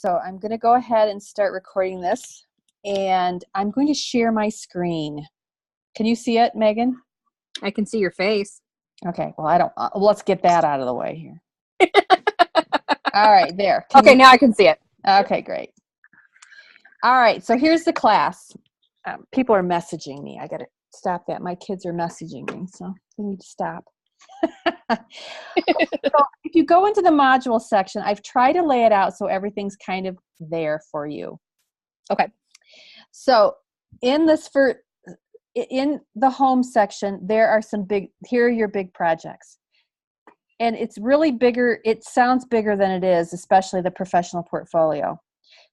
So I'm going to go ahead and start recording this, and I'm going to share my screen. Can you see it, Megan? I can see your face. Okay, well, I don't, let's get that out of the way here. All right, there. Okay, now I can see it. Okay, great. All right, so here's the class. People are messaging me. I got to stop that. My kids are messaging me, so they need to stop. So if you go into the module section, I've tried to lay it out so everything's kind of there for you. Okay. So in the home section, there are here are your big projects. And it's really bigger. It sounds bigger than it is, especially the professional portfolio.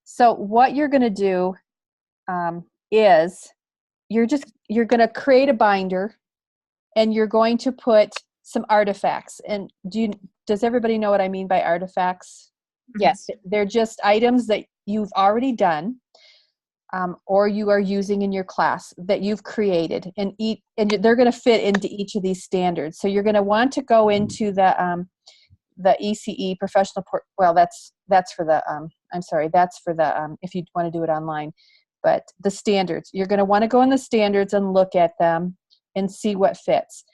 So what you're going to do is you're going to create a binder, and you're going to put some artifacts. And does everybody know what I mean by artifacts? Yes. They're just items that you've already done, or you are using in your class that you've created, and they're going to fit into each of these standards. So you're going to want to go into the ECE professional that's for the if you want to do it online, but the standards, you're going to want to go in the standards and look at them and see what fits.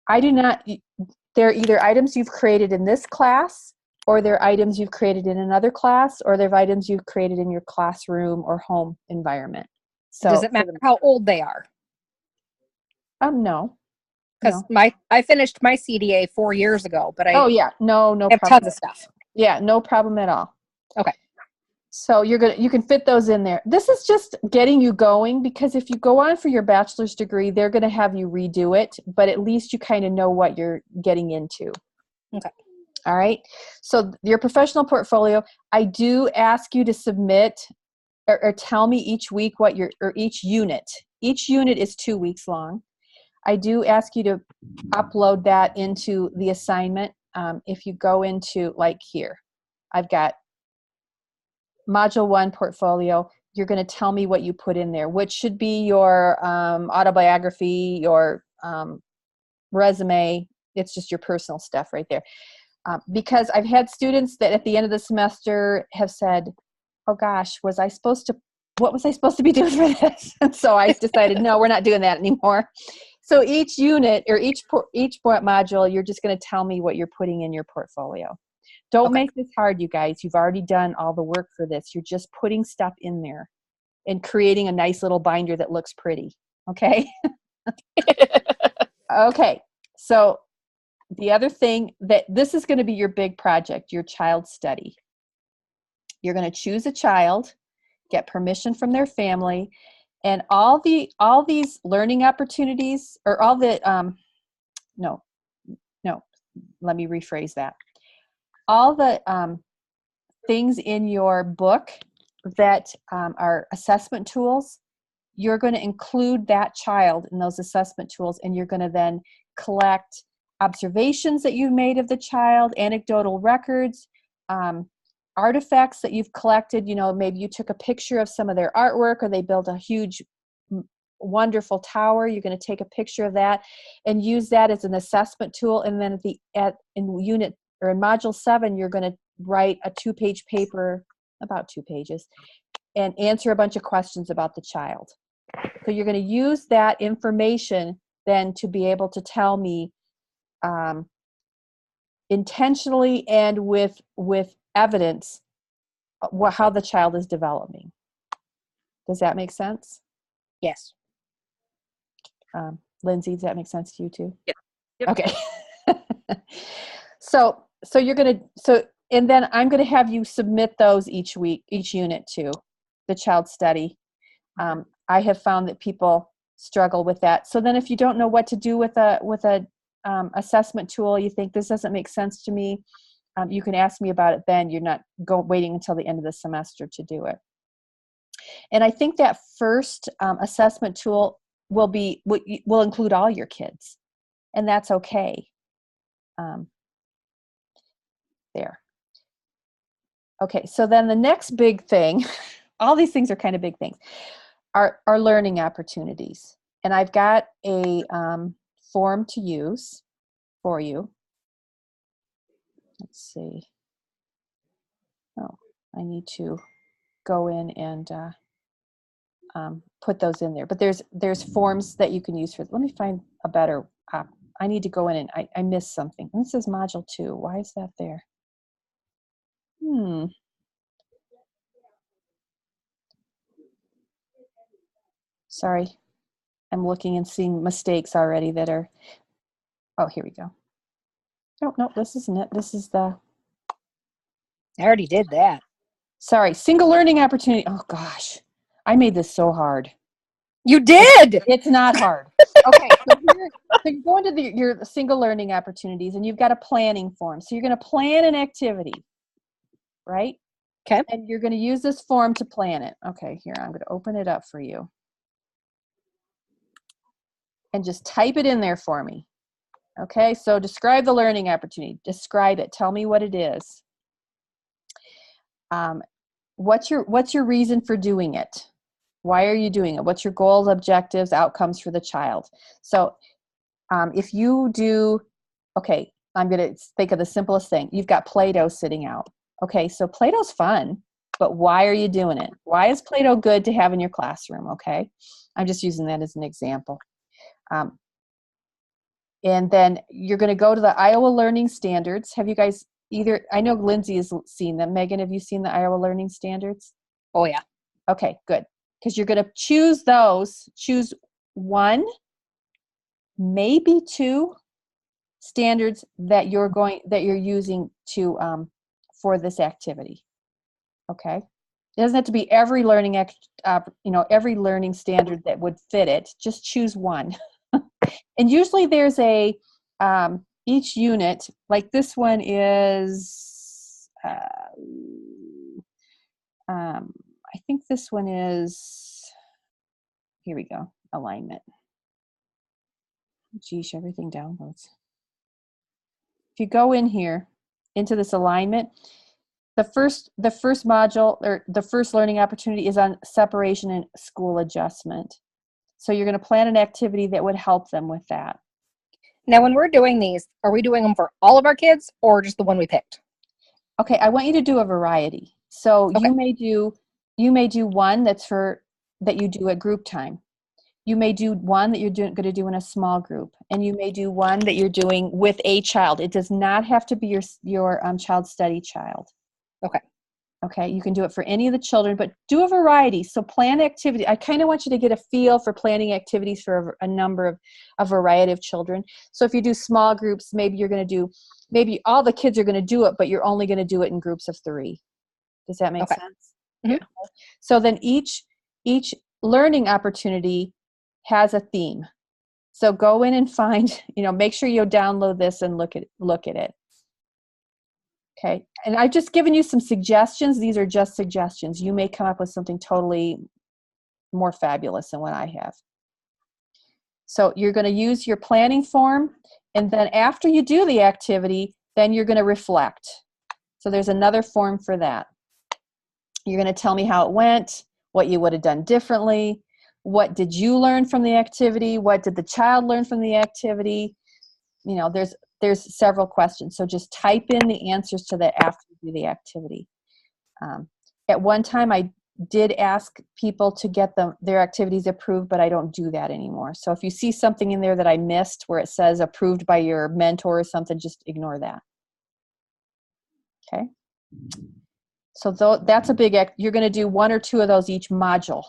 They're either items you've created in this class, or they're items you've created in another class, or they're items you've created in your classroom or home environment. So does it matter how old they are? No. Because I finished my CDA 4 years ago, but no have problem. tons of stuff. Yeah, no problem at all. Okay. So you can fit those in there. This is just getting you going, because if you go on for your bachelor's degree, they're going to have you redo it, but at least you kind of know what you're getting into. Okay. All right. So your professional portfolio, I do ask you to submit or tell me each week each unit. Each unit is 2 weeks long. I do ask you to upload that into the assignment. If you go into, like here, I've got Module 1 portfolio. You're going to tell me what you put in there, which should be your autobiography, your resume. It's just your personal stuff right there. Because I've had students that at the end of the semester have said, oh gosh, what was I supposed to be doing for this? And so I decided, no, we're not doing that anymore. So each unit or each module, you're just going to tell me what you're putting in your portfolio. Don't make this hard, you guys. You've already done all the work for this. You're just putting stuff in there and creating a nice little binder that looks pretty. Okay? Okay. So the other thing, that this is going to be your big project, your child study. You're going to choose a child, get permission from their family, and all these learning opportunities, or all the no, let me rephrase that. All the things in your book that are assessment tools, you're going to include that child in those assessment tools, and you're going to then collect observations that you've made of the child, anecdotal records, artifacts that you've collected. Maybe you took a picture of some of their artwork, or they built a huge, wonderful tower. You're going to take a picture of that and use that as an assessment tool. And then in unit or in module 7, you're going to write a 2-page paper, about 2 pages, and answer a bunch of questions about the child. So you're going to use that information then to be able to tell me intentionally and with evidence how the child is developing. Does that make sense? Yes. Lindsay, does that make sense to you too? Yep. Yep. Okay. So and then I'm going to have you submit those each week, each unit to the child study. I have found that people struggle with that. So then if you don't know what to do with a assessment tool, you think this doesn't make sense to me, you can ask me about it then. You're not waiting until the end of the semester to do it. And I think that first assessment tool will include all your kids, and that's okay. There. Okay, so then the next big thing, all these things are kind of big things, are learning opportunities. And I've got a form to use for you. Let's see. Oh, I need to go in and put those in there. But there's forms that you can use for. Let me find a better. I need to go in and I missed something. And this is module 2. Why is that there? Sorry, I'm looking and seeing mistakes already that are. Oh, here we go. No, this isn't it. This is the. I already did that. Sorry, single learning opportunity. Oh gosh, I made this so hard. You did! It's not hard. Okay, so you go into your single learning opportunities and you've got a planning form. So you're going to plan an activity, right? Okay. And you're going to use this form to plan it. Okay, here, I'm going to open it up for you. And just type it in there for me. Okay, so describe the learning opportunity. Describe it. Tell me what it is. What's your reason for doing it? Why are you doing it? What's your goals, objectives, outcomes for the child? So if you do, okay, I'm going to think of the simplest thing. You've got Play-Doh sitting out. Okay, so Play-Doh's fun, but why are you doing it? Why is Play-Doh good to have in your classroom? Okay, I'm just using that as an example. And then you're going to go to the Iowa Learning Standards. Have you guys I know Lindsay has seen them. Megan, have you seen the Iowa Learning Standards? Oh, yeah. Okay, good. Because you're going to choose those. Choose one, maybe two standards that you're using to for this activity. Okay, it doesn't have to be every learning every learning standard that would fit it. Just choose one. And usually there's a each unit, like this one is I think this one is, here we go, alignment. Geesh, everything downloads. If you go in here into this alignment, the first module or the first learning opportunity is on separation and school adjustment. So you're going to plan an activity that would help them with that. Now, when we're doing these, are we doing them for all of our kids or just the one we picked? Okay, I want you to do a variety. So Okay. you may do one that you do at group time. You may do one that you're going to do in a small group, and you may do one that you're doing with a child. It does not have to be your child study child. Okay. Okay, you can do it for any of the children, but do a variety. So plan activity. I kind of want you to get a feel for planning activities for a variety of children. So if you do small groups, maybe all the kids are going to do it, but you're only going to do it in groups of 3. Does that make sense? Mm-hmm. So then each learning opportunity has a theme. So go in and find, make sure you download this and look at it. Okay, and I've just given you some suggestions. These are just suggestions. You may come up with something totally more fabulous than what I have. So you're going to use your planning form, and then after you do the activity, then you're going to reflect. So there's another form for that. You're going to tell me how it went, what you would have done differently, what did you learn from the activity, what did the child learn from the activity. There's several questions. So just type in the answers to that after you do the activity. At one time, I did ask people to get their activities approved, but I don't do that anymore. So if you see something in there that I missed where it says approved by your mentor or something, just ignore that. Okay. So that's a big, you're going to do 1 or 2 of those each module.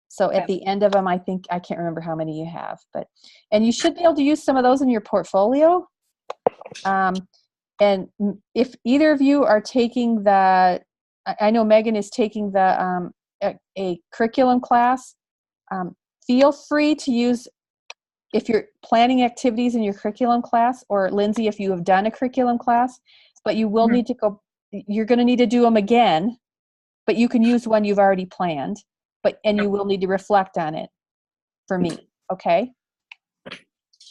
So at the end of them, I can't remember how many you have, and you should be able to use some of those in your portfolio. And if either of you are taking I know Megan is taking a curriculum class, feel free to use, if you're planning activities in your curriculum class, or Lindsay, if you have done a curriculum class, but you will need to go, you're going to need to do them again, but you can use one you've already planned, and you will need to reflect on it for me, okay?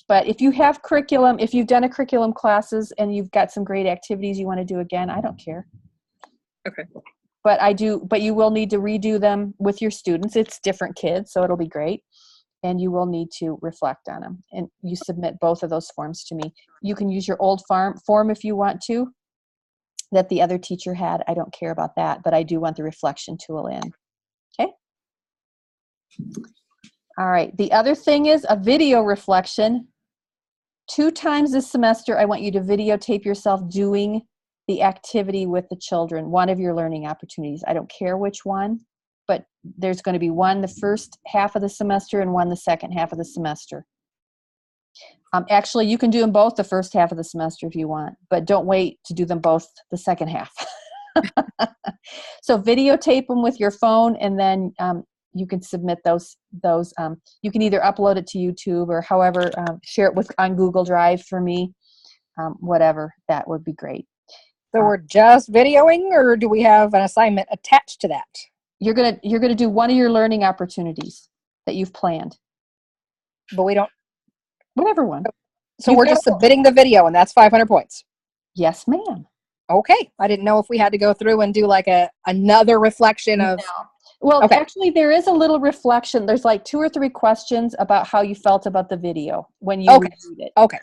But if you have curriculum, if you've done a curriculum classes and you've got some great activities you want to do again, I don't care. Okay. But you will need to redo them with your students. It's different kids, so it'll be great. And you will need to reflect on them. And you submit both of those forms to me. You can use your old form if you want to. that the other teacher had. I don't care about that, but I do want the reflection tool in. Okay. All right. The other thing is a video reflection. 2 times this semester, I want you to videotape yourself doing the activity with the children, one of your learning opportunities. I don't care which one, but there's going to be one the first half of the semester and one the second half of the semester. Actually, you can do them both the first half of the semester if you want, but don't wait to do them both the second half. So videotape them with your phone, and then you can submit those. You can either upload it to YouTube or however, share it on Google Drive for me, whatever. That would be great. So we're just videoing, or do we have an assignment attached to that? You're gonna do one of your learning opportunities that you've planned. But we don't. Whatever one. So we're just submitting the video, and that's 500 points. Yes, ma'am. Okay. I didn't know if we had to go through and do like another reflection of. No. Well, okay. Actually, there is a little reflection. There's like 2 or 3 questions about how you felt about the video when you reviewed it. Okay.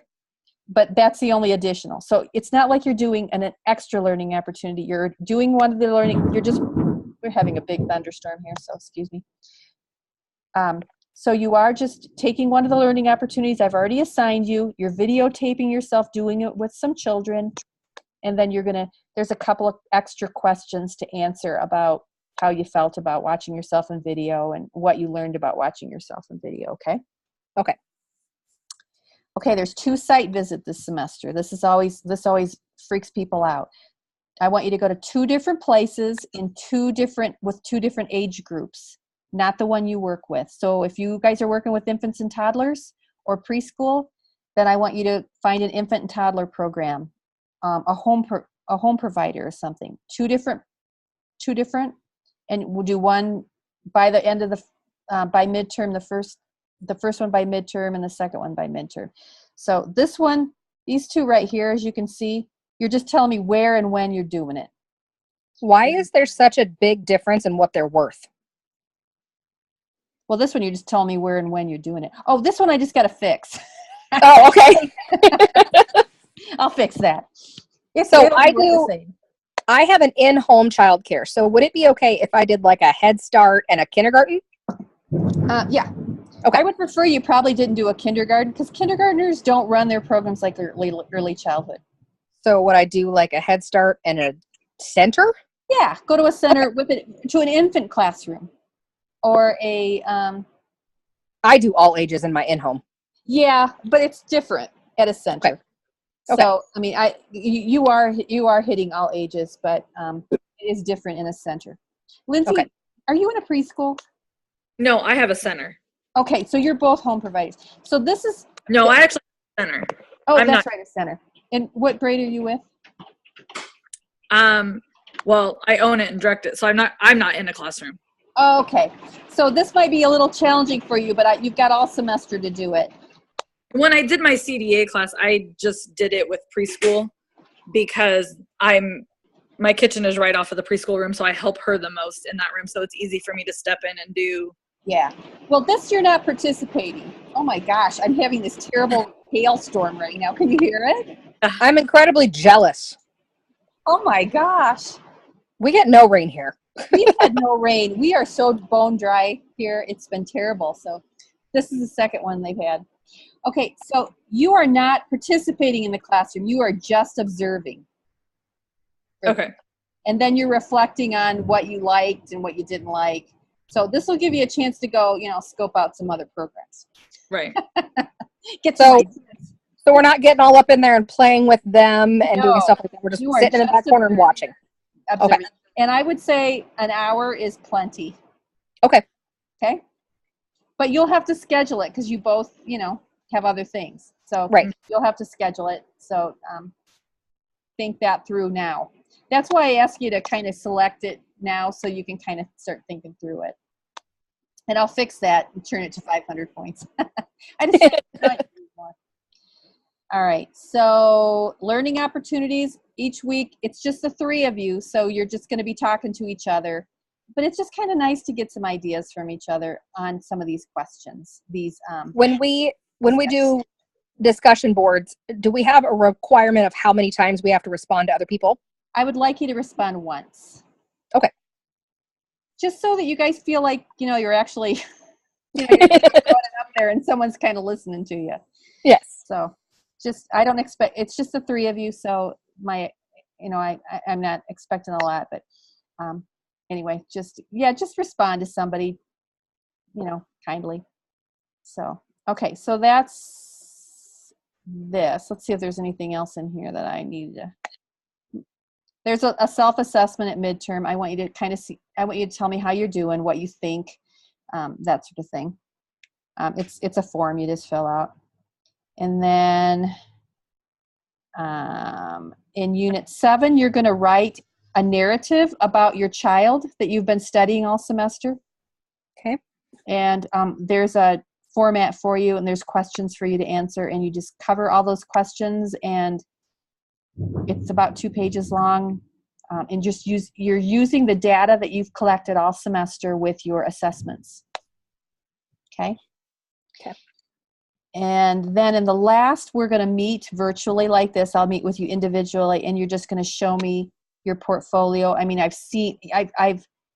But that's the only additional. So it's not like you're doing an extra learning opportunity. You're doing one of the learning. We're having a big thunderstorm here, so excuse me. So you are just taking one of the learning opportunities I've already assigned you. You're videotaping yourself doing it with some children. And then there's a couple of extra questions to answer about how you felt about watching yourself in video and what you learned about watching yourself in video, okay? Okay. Okay, there's 2 site visits this semester. This always freaks people out. I want you to go to 2 different places with 2 different age groups, not the one you work with. So if you guys are working with infants and toddlers or preschool, then I want you to find an infant and toddler program, a home provider or something. 2 different, and we'll do one by the end of by midterm. The first one by midterm and the second one by midterm. So these 2 right here, as you can see, you're just telling me where and when you're doing it. Why is there such a big difference in what they're worth? Well, this one, you're just telling me where and when you're doing it. Oh, this one I just got to fix. Oh, okay. I'll fix that. So I have an in-home childcare. So would it be okay if I did like a Head Start and a kindergarten? Yeah. Okay. I would prefer you probably didn't do a kindergarten, because kindergartners don't run their programs like early childhood. So would I do like a Head Start and a center? Yeah, go to a center to an infant classroom, or a. I do all ages in my in-home. Yeah, but it's different at a center. Okay. So I mean, you are hitting all ages, but it is different in a center. Lindsay, Are you in a preschool? No, I have a center. Okay, so you're both home providers. So this is. No, I actually have a center. Oh, that's right, a center. And what grade are you with? Well, I own it and direct it, so I'm not in a classroom. Okay, so this might be a little challenging for you, but you've got all semester to do it. When I did my CDA class, I just did it with preschool because my kitchen is right off of the preschool room, so I help her the most in that room, so it's easy for me to step in and do. Yeah. Well, you're not participating. Oh my gosh, I'm having this terrible hailstorm right now. Can you hear it? I'm incredibly jealous. Oh my gosh. We get no rain here. We've had no rain. We are so bone dry here. It's been terrible. So this is the second one they've had. Okay, so you are not participating in the classroom. You are just observing. Okay. And then you're reflecting on what you liked and what you didn't like. So this will give you a chance to go, scope out some other programs. Right. So we're not getting all up in there and playing with them and doing stuff like that. We're just sitting in the back corner and watching. Observing. Okay. And I would say an hour is plenty. Okay. Okay. But you'll have to schedule it because you both, have other things. So you'll have to schedule it. So think that through now. That's why I ask you to kind of select it now so you can kind of start thinking through it. And I'll fix that and turn it to 500 points. I just All right. So learning opportunities each week. It's just the 3 of you. So you're just going to be talking to each other. But it's just kind of nice to get some ideas from each other on some of these questions. When we do discussion boards, do we have a requirement of how many times we have to respond to other people? I would like you to respond once. Okay. Just so that you guys feel like, you're actually, you're going up there and someone's kind of listening to you. Yes. So I don't expect, it's just the three of you. So I'm not expecting a lot, but anyway, just respond to somebody, kindly. So, okay. So that's this. Let's see if there's anything else in here that I need to. There's a self-assessment at midterm. I want you to I want you to tell me how you're doing, what you think, that sort of thing. It's a form you just fill out. And then in Unit 7, you're going to write a narrative about your child that you've been studying all semester. Okay. And there's a format for you, and there's questions for you to answer, and you just cover all those questions, and it's about 2 pages long, and you're using the data that you've collected all semester with your assessments. Okay. Okay. And then in the last, we're going to meet virtually like this. I'll meet with you individually, and you're just going to show me your portfolio. I mean,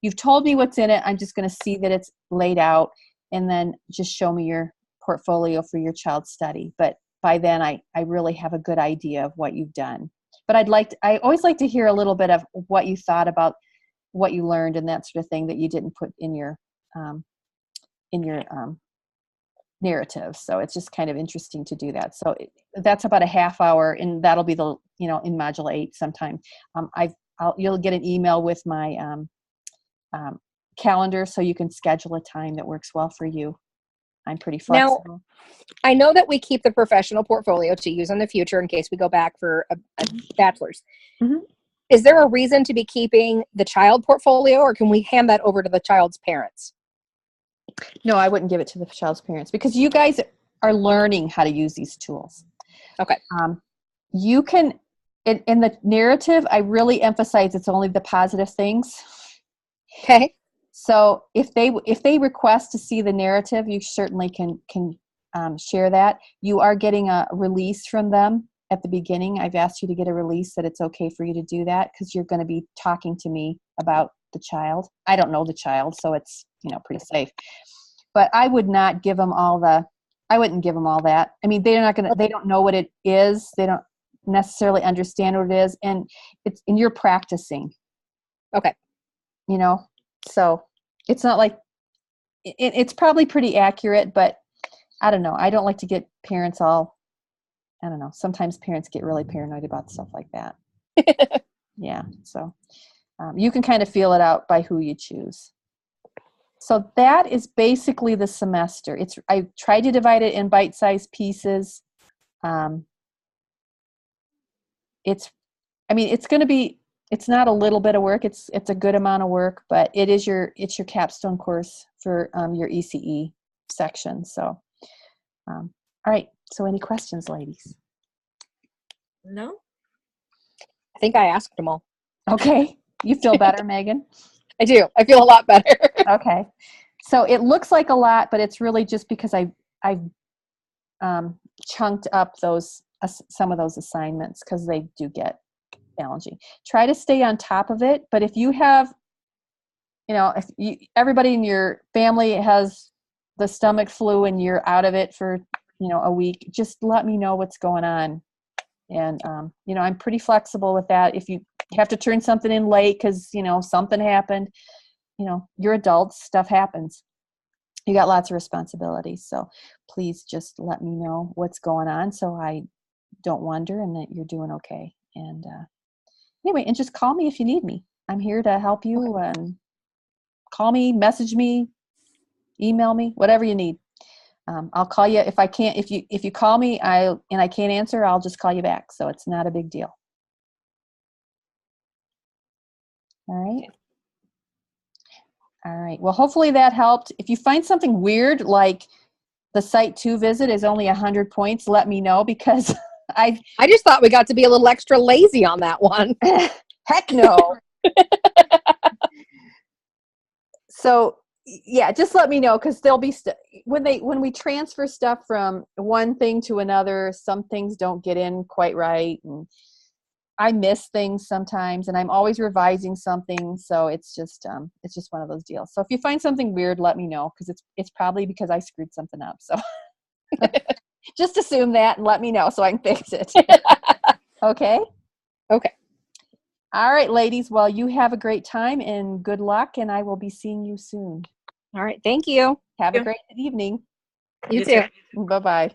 you've told me what's in it. I'm just going to see that it's laid out, and then just show me your portfolio for your child's study. But by then I really have a good idea of what you've done. But I always like to hear a little bit of what you thought about what you learned and that sort of thing that you didn't put in your narrative. So it's just kind of interesting to do that. So that's about a half hour, and that'll be the, in Module 8 sometime. You'll get an email with my calendar, so you can schedule a time that works well for you. I'm pretty flexible. Now, I know that we keep the professional portfolio to use in the future in case we go back for a bachelor's. Mm-hmm. Is there a reason to be keeping the child portfolio, or can we hand that over to the child's parents? No, I wouldn't give it to the child's parents, because you guys are learning how to use these tools. Okay. You can, in the narrative, I really emphasize it's only the positive things. Okay. So if they request to see the narrative, you certainly can share that. You are getting a release from them at the beginning. I've asked you to get a release that it's okay for you to do that, because you're going to be talking to me about the child. I don't know the child, so it's pretty safe. But I would not give them I wouldn't give them all that. I mean, they don't know what it is. They don't necessarily understand what it is, and you're practicing. Okay. So it's not like it's probably pretty accurate, but I don't know. I don't like to get parents all, I don't know. Sometimes parents get really paranoid about stuff like that. Yeah. So you can kind of feel it out by who you choose. So that is basically the semester. I tried to divide it in bite-sized pieces. It's not a little bit of work. It's a good amount of work, but it's your capstone course for your ECE section. So, all right. So any questions, ladies? No. I think I asked them all. Okay. You feel better, Megan? I do. I feel a lot better. Okay. So it looks like a lot, but it's really just because I've chunked up some of those assignments, because they do get challenging. Try to stay on top of it, but if you have, everybody in your family has the stomach flu and you're out of it for, a week, just let me know what's going on. And, I'm pretty flexible with that. If you have to turn something in late because, something happened, you're adults, stuff happens. You got lots of responsibilities. So please just let me know what's going on, so I don't wonder, and that you're doing okay. And anyway, and just call me if you need me. I'm here to help you. Call me, message me, email me, whatever you need. I'll call you if I can't. If you call me, and I can't answer, I'll just call you back. So it's not a big deal. All right. All right. Well, hopefully that helped. If you find something weird, like the Site 2 visit is only 100 points, let me know, because I just thought we got to be a little extra lazy on that one. Heck no. So yeah, just let me know, because there'll be when we transfer stuff from one thing to another, some things don't get in quite right, and I miss things sometimes, and I'm always revising something. So it's just one of those deals. So if you find something weird, let me know, because it's probably because I screwed something up. So just assume that and let me know so I can fix it. Okay. Okay. All right, ladies. Well, you have a great time and good luck, and I will be seeing you soon. All right. Thank you. Have a great evening. You too. Bye-bye.